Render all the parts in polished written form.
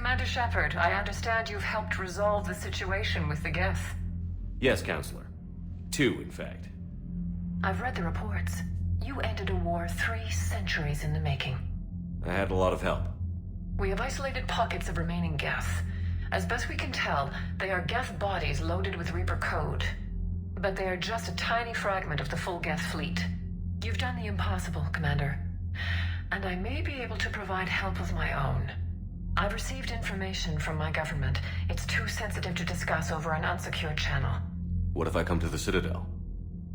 Commander Shepard, I understand you've helped resolve the situation with the Geth. Yes, Counselor. 2, in fact. I've read the reports. You ended a war 3 centuries in the making. I had a lot of help. We have isolated pockets of remaining Geth. As best we can tell, they are Geth bodies loaded with Reaper code. But they are just a tiny fragment of the full Geth fleet. You've done the impossible, Commander. And I may be able to provide help of my own. I've received information from my government. It's too sensitive to discuss over an unsecured channel. What if I come to the Citadel?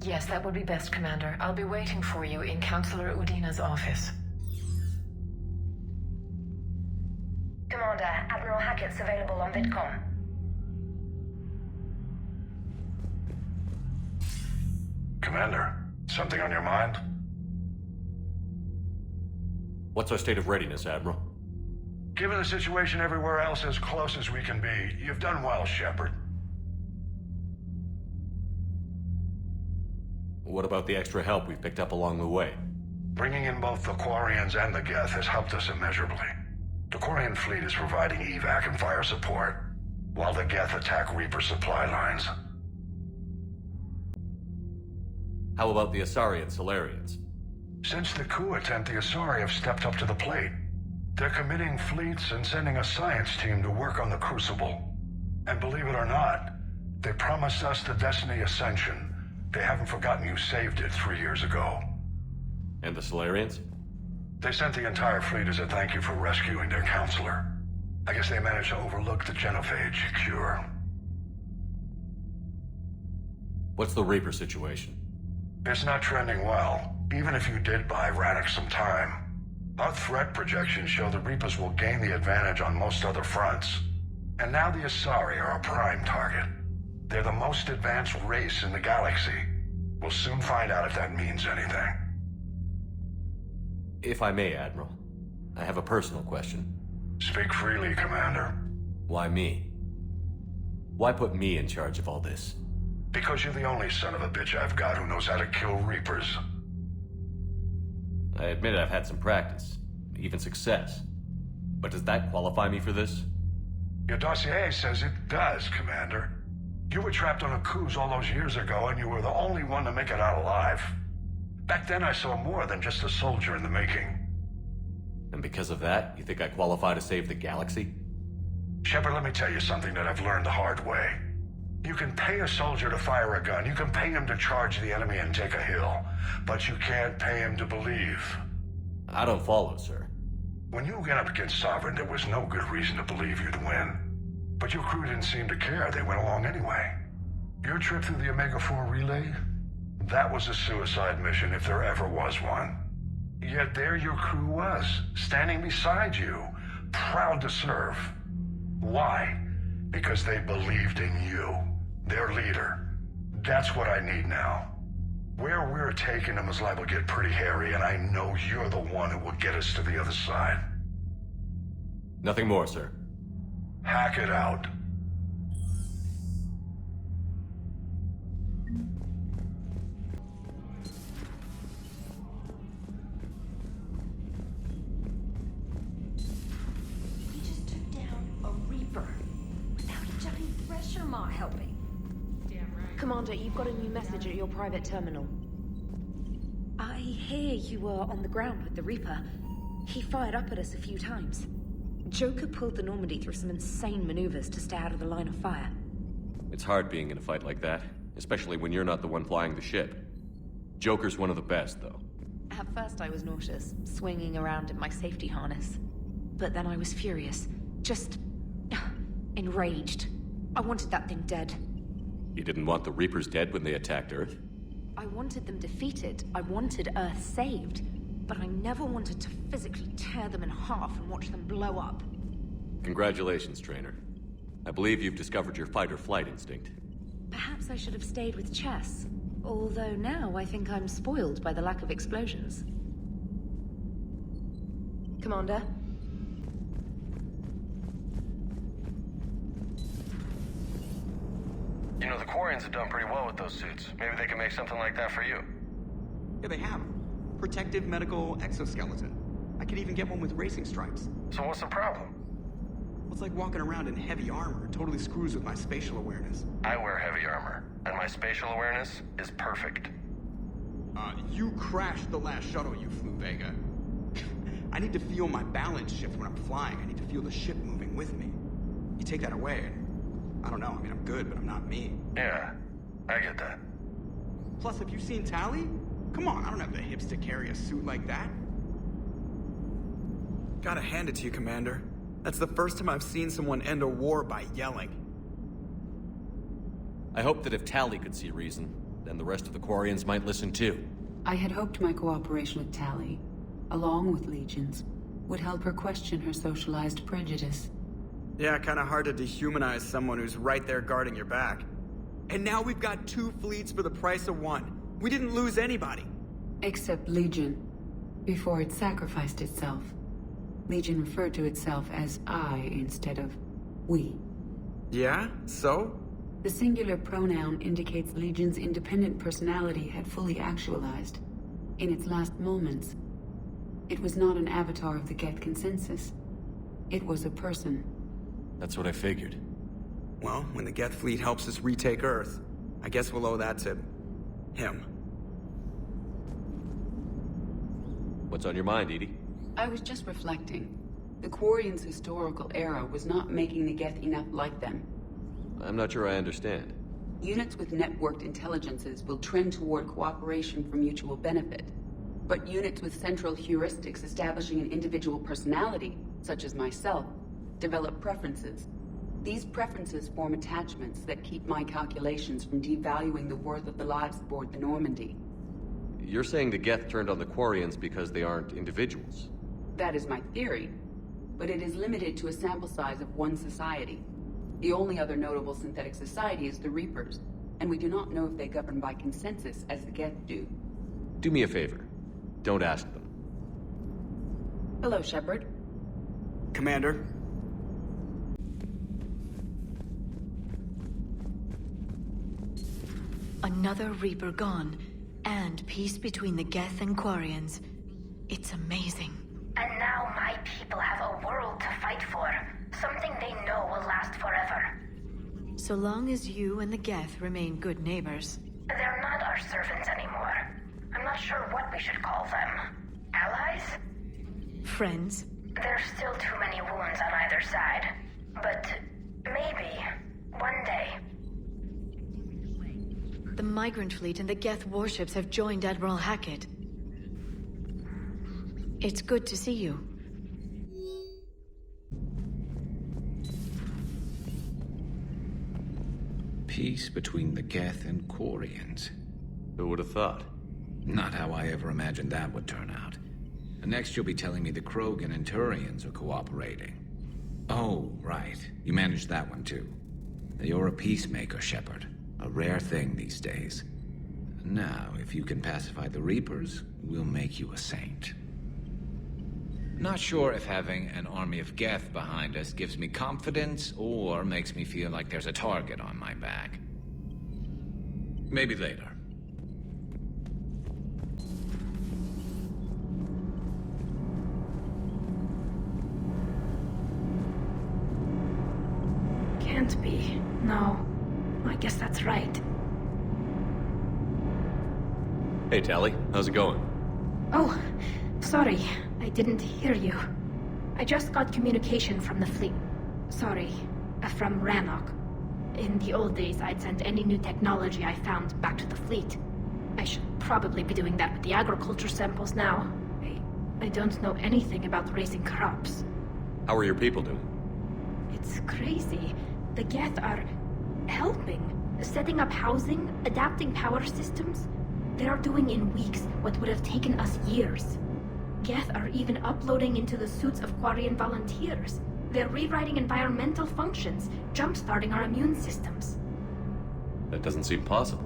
Yes, that would be best, Commander. I'll be waiting for you in Counselor Udina's office. Commander, Admiral Hackett's available on VidCom. Commander, something on your mind? What's our state of readiness, Admiral? Given the situation everywhere else as close as we can be, you've done well, Shepard. What about the extra help we've picked up along the way? Bringing in both the Quarians and the Geth has helped us immeasurably. The Quarian fleet is providing evac and fire support, while the Geth attack Reaper supply lines. How about the Asari and Solarians? Since the coup attempt, the Asari have stepped up to the plate. They're committing fleets and sending a science team to work on the Crucible. And believe it or not, they promised us the Destiny Ascension. They haven't forgotten you saved it 3 years ago. And the Solarians? They sent the entire fleet as a thank you for rescuing their counselor. I guess they managed to overlook the genophage cure. What's the Reaper situation? It's not trending well, even if you did buy Radix some time. Our threat projections show the Reapers will gain the advantage on most other fronts. And now the Asari are a prime target. They're the most advanced race in the galaxy. We'll soon find out if that means anything. If I may, Admiral, I have a personal question. Speak freely, Commander. Why me? Why put me in charge of all this? Because you're the only son of a bitch I've got who knows how to kill Reapers. I admit I've had some practice, even success. But does that qualify me for this? Your dossier says it does, Commander. You were trapped on a cruise all those years ago, and you were the only one to make it out alive. Back then I saw more than just a soldier in the making. And because of that, you think I qualify to save the galaxy? Shepard, let me tell you something that I've learned the hard way. You can pay a soldier to fire a gun, you can pay him to charge the enemy and take a hill, but you can't pay him to believe. I don't follow, sir. When you went up against Sovereign, there was no good reason to believe you'd win. But your crew didn't seem to care, they went along anyway. Your trip through the Omega-4 relay? That was a suicide mission if there ever was one. Yet there your crew was, standing beside you, proud to serve. Why? Because they believed in you, their leader. That's what I need now. Where we're taking them is liable to get pretty hairy, and I know you're the one who will get us to the other side. Nothing more, sir. Hack it out. We just took down a Reaper without a giant pressure mart helping. Damn right. Commander, you've got a new message at your private terminal. I hear you were on the ground with the Reaper. He fired up at us a few times. Joker pulled the Normandy through some insane maneuvers to stay out of the line of fire. It's hard being in a fight like that, especially when you're not the one flying the ship. Joker's one of the best, though. At first I was nauseous, swinging around in my safety harness. But then I was furious. Just... enraged. I wanted that thing dead. You didn't want the Reapers dead when they attacked Earth? I wanted them defeated. I wanted Earth saved. But I never wanted to physically tear them in half and watch them blow up. Congratulations, Trainer. I believe you've discovered your fight-or-flight instinct. Perhaps I should have stayed with chess. Although now I think I'm spoiled by the lack of explosions. Commander? You know, the Quarians have done pretty well with those suits. Maybe they can make something like that for you. Yeah, they have. Protective medical exoskeleton. I could even get one with racing stripes. So what's the problem? It's like walking around in heavy armor. It totally screws with my spatial awareness. I wear heavy armor, and my spatial awareness is perfect. You crashed the last shuttle you flew, Vega. I need to feel my balance shift when I'm flying. I need to feel the ship moving with me. You take that away, and I don't know. I mean, I'm good, but I'm not me. Yeah, I get that. Plus, have you seen Tally? Come on, I don't have the hips to carry a suit like that. Gotta hand it to you, Commander. That's the first time I've seen someone end a war by yelling. I hope that if Tally could see reason, then the rest of the Quarians might listen too. I had hoped my cooperation with Tally, along with Legions, would help her question her socialized prejudice. Yeah, kinda hard to dehumanize someone who's right there guarding your back. And now we've got 2 fleets for the price of 1. We didn't lose anybody. Except Legion, before it sacrificed itself. Legion referred to itself as I instead of we. Yeah? So? The singular pronoun indicates Legion's independent personality had fully actualized. In its last moments, it was not an avatar of the Geth consensus. It was a person. That's what I figured. Well, when the Geth fleet helps us retake Earth, I guess we'll owe that to him. What's on your mind, Edie? I was just reflecting. The Quarians' historical era was not making the Geth enough like them. I'm not sure I understand. Units with networked intelligences will trend toward cooperation for mutual benefit. But units with central heuristics establishing an individual personality, such as myself, develop preferences. These preferences form attachments that keep my calculations from devaluing the worth of the lives aboard the Normandy. You're saying the Geth turned on the Quarians because they aren't individuals? That is my theory, but it is limited to a sample size of one society. The only other notable synthetic society is the Reapers, and we do not know if they govern by consensus as the Geth do. Do me a favor. Don't ask them. Hello, Shepard. Commander? Another Reaper gone, and peace between the Geth and Quarians. It's amazing. And now my people have a world to fight for. Something they know will last forever. So long as you and the Geth remain good neighbors. They're not our servants anymore. I'm not sure what we should call them. Allies? Friends? There's still too many wounds on either side. But maybe, one day. The Migrant Fleet and the Geth warships have joined Admiral Hackett. It's good to see you. Peace between the Geth and Quarians. Who would have thought? Not how I ever imagined that would turn out. And next you'll be telling me the Krogan and Turians are cooperating. Oh, right. You managed that one too. You're a peacemaker, Shepard. A rare thing these days. Now, if you can pacify the Reapers, we'll make you a saint. Not sure if having an army of Geth behind us gives me confidence or makes me feel like there's a target on my back. Maybe later. Can't be. No. I guess that's right. Hey, Tally. How's it going? Oh, sorry. I didn't hear you. I just got communication from the fleet. Sorry, from Rannoch. In the old days, I'd send any new technology I found back to the fleet. I should probably be doing that with the agriculture samples now. I don't know anything about raising crops. How are your people doing? It's crazy. The Geth are helping. Setting up housing, adapting power systems. They are doing in weeks what would have taken us years. Geth are even uploading into the suits of Quarian volunteers. They're rewriting environmental functions, jump-starting our immune systems. That doesn't seem possible.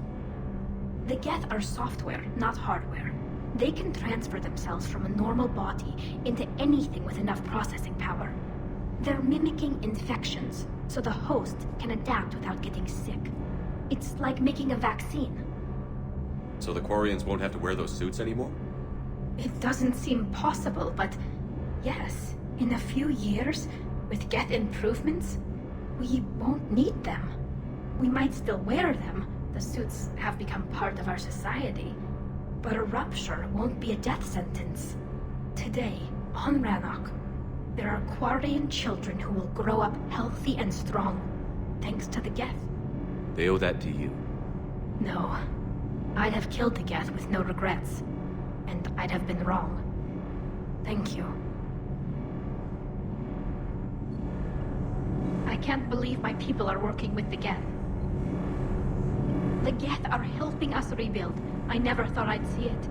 The Geth are software, not hardware. They can transfer themselves from a normal body into anything with enough processing power. They're mimicking infections, so the host can adapt without getting sick. It's like making a vaccine. So the Quarians won't have to wear those suits anymore? It doesn't seem possible, but yes, in a few years, With Geth improvements, we won't need them. We might still wear them. The suits have become part of our society. But a rupture won't be a death sentence. Today, on Rannoch, there are Quarian children who will grow up healthy and strong, thanks to the Geth. They owe that to you. No. I'd have killed the Geth with no regrets. And I'd have been wrong. Thank you. I can't believe my people are working with the Geth. The Geth are helping us rebuild. I never thought I'd see it.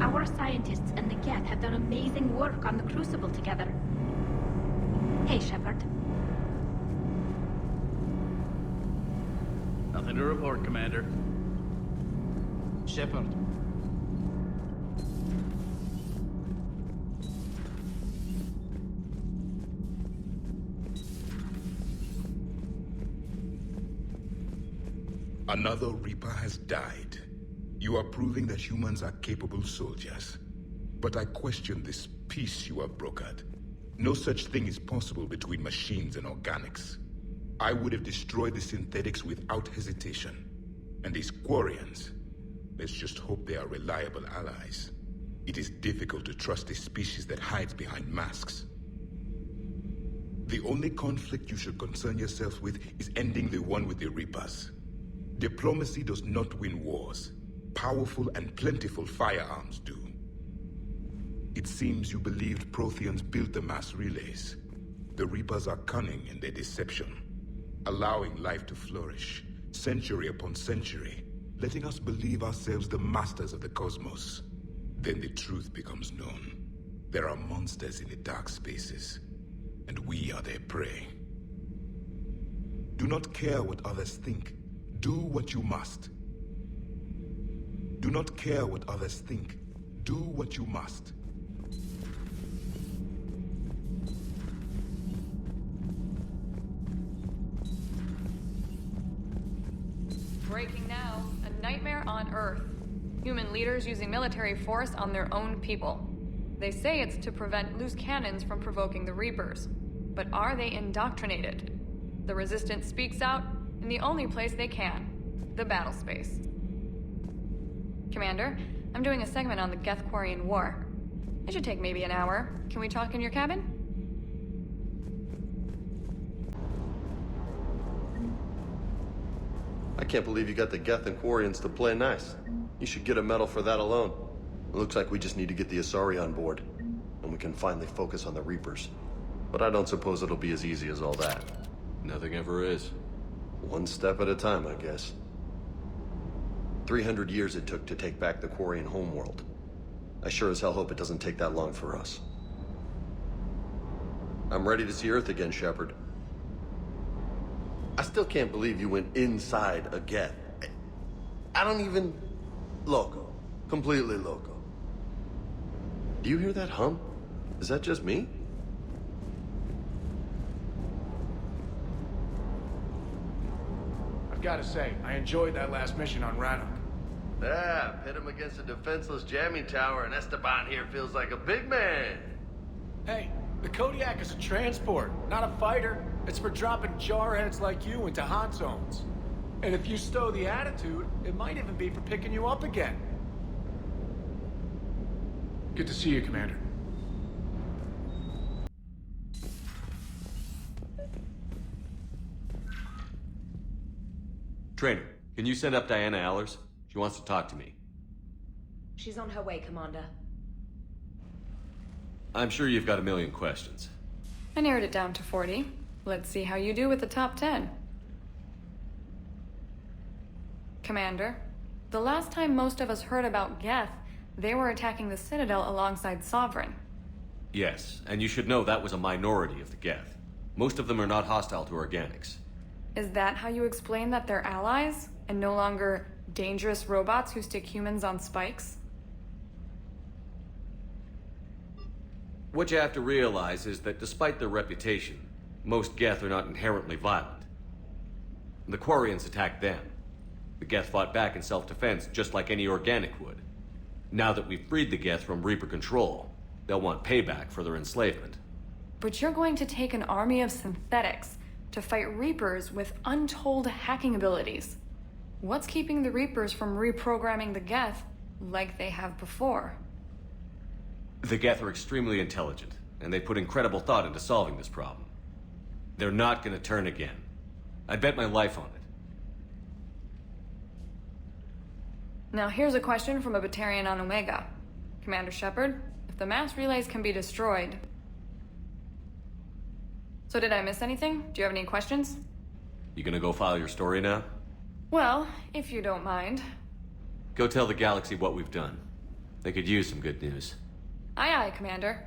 Our scientists and the Geth have done amazing work on the Crucible together. Hey, Shepard. Nothing to report, Commander. Shepard. Another Reaper has died. You are proving that humans are capable soldiers. But I question this peace you have brokered. No such thing is possible between machines and organics. I would have destroyed the synthetics without hesitation. And these Quarians, let's just hope they are reliable allies. It is difficult to trust a species that hides behind masks. The only conflict you should concern yourself with is ending the one with the Reapers. Diplomacy does not win wars. Powerful and plentiful firearms do. It seems you believed Protheans built the mass relays. The Reapers are cunning in their deception, allowing life to flourish, century upon century, letting us believe ourselves the masters of the cosmos. Then the truth becomes known. There are monsters in the dark spaces, and we are their prey. Do not care what others think. Do what you must. Do not care what others think. Do what you must. Breaking now, a nightmare on Earth. Human leaders using military force on their own people. They say it's to prevent loose cannons from provoking the Reapers. But are they indoctrinated? The Resistance speaks out in the only place they can, the battle space. Commander, I'm doing a segment on the Geth-Quarian War. It should take maybe an hour. Can we talk in your cabin? I can't believe you got the Geth and Quarians to play nice. You should get a medal for that alone. It looks like we just need to get the Asari on board, and we can finally focus on the Reapers. But I don't suppose it'll be as easy as all that. Nothing ever is. One step at a time, I guess. 300 years it took to take back the Quarian homeworld. I sure as hell hope it doesn't take that long for us. I'm ready to see Earth again, Shepard. I still can't believe you went inside a Geth. I don't even... Loco. Completely loco. Do you hear that hum? Is that just me? I've got to say, I enjoyed that last mission on Rannoch. Yeah, pit him against a defenseless jamming tower, and Esteban here feels like a big man. Hey, the Kodiak is a transport, not a fighter. It's for dropping jarheads like you into hot zones. And if you stow the attitude, it might even be for picking you up again. Good to see you, Commander. Trainer, can you send up Diana Allers? She wants to talk to me. She's on her way, Commander. I'm sure you've got a million questions. I narrowed it down to 40. Let's see how you do with the top 10. Commander, the last time most of us heard about Geth, they were attacking the Citadel alongside Sovereign. Yes, and you should know that was a minority of the Geth. Most of them are not hostile to organics. Is that how you explain that they're allies, and no longer dangerous robots who stick humans on spikes? What you have to realize is that despite their reputation, most Geth are not inherently violent. The Quarians attacked them. The Geth fought back in self-defense just like any organic would. Now that we've freed the Geth from Reaper control, they'll want payback for their enslavement. But you're going to take an army of synthetics to fight Reapers with untold hacking abilities. What's keeping the Reapers from reprogramming the Geth like they have before? The Geth are extremely intelligent, and they put incredible thought into solving this problem. They're not gonna turn again. I'd bet my life on it. Now here's a question from a Batarian on Omega. Commander Shepard, if the mass relays can be destroyed... So did I miss anything? Do you have any questions? You gonna go file your story now? Well, if you don't mind. Go tell the galaxy what we've done. They could use some good news. Aye aye, Commander.